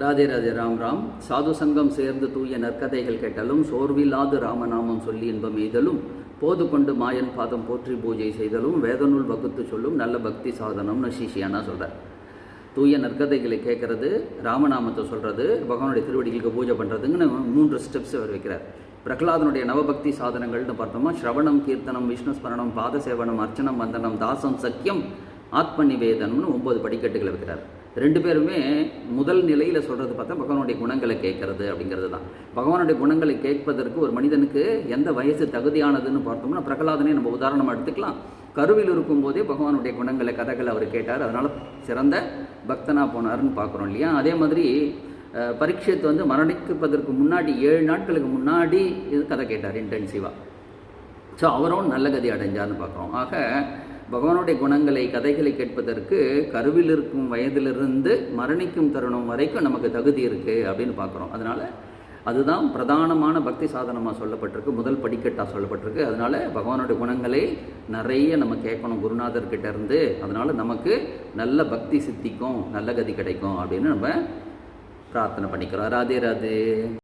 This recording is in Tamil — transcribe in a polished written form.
ராதே ராதே. ராம் ராம். சாது சங்கம் சேர்ந்து தூய நற்கதைகள் கேட்டலும் சோர்வில்லாது ராமநாமம் சொல்லி இன்பம் எய்தலும் போது கொண்டு மாயன் பாதம் போற்றி பூஜை செய்தலும் வேதநூல் வகுத்து சொல்லும் நல்ல பக்தி சாதனம்னு சிஷியானா சொல்கிறார். தூய நற்கதைகளை கேட்கறது, ராமநாமத்தை சொல்கிறது, பகவானுடைய திருவடிகளுக்கு பூஜை பண்ணுறதுங்கன்னு 3 ஸ்டெப்ஸ் அவர் வைக்கிறார். பிரகலாதனுடைய நவபக்தி சாதனங்கள்னு பார்த்தோம்னா ஸ்ரவணம், கீர்த்தனம், விஷ்ணுஸ்மரணம், பாதசேவனம், அர்ச்சனம், வந்தனம், தாசம், சக்கியம், ஆத்ம நிவேதனம்னு 9 படிக்கட்டுகளை வைக்கிறார். 2 பேருமே முதல் நிலையில் சொல்கிறது பார்த்தா பகவானுடைய குணங்களை கேட்கறது அப்படிங்கிறது தான். பகவானுடைய குணங்களை கேட்பதற்கு ஒரு மனிதனுக்கு எந்த வயசு தகுதியானதுன்னு பார்த்தோம்னா பிரகலாதனே நம்ம உதாரணமாக எடுத்துக்கலாம். கருவில் இருக்கும்போதே பகவானுடைய குணங்களை கதைகளை அவர் கேட்டார், அதனால் சிறந்த பக்தனாக போனார்னு பார்க்குறோம் இல்லையா. அதே மாதிரி பரீட்சித் மரணிப்பதற்கு முன்னாடி 7 நாட்களுக்கு முன்னாடி இது கதை கேட்டார் இன்டென்சிவாக. ஸோ அவரும் நல்ல கதி அடைஞ்சார்னு பார்க்குறோம். ஆக பகவானுடைய குணங்களை கதைகளை கேட்பதற்கு கருவில் இருக்கும் வயதிலிருந்து மரணிக்கும் தருணம் வரைக்கும் நமக்கு தகுதி இருக்குது அப்படின்னு பார்க்குறோம். அதனால் அதுதான் பிரதானமான பக்தி சாதனமாக சொல்லப்பட்டிருக்கு, முதல் படிக்கட்டாக சொல்லப்பட்டிருக்கு. அதனால் பகவானுடைய குணங்களை நிறைய நம்ம கேட்கணும் குருநாதர்கிட்ட இருந்து. அதனால் நமக்கு நல்ல பக்தி சித்திக்கும், நல்ல கதி கிடைக்கும் அப்படின்னு நம்ம பிரார்த்தனை பண்ணிக்கிறோம். ராதே ராதே.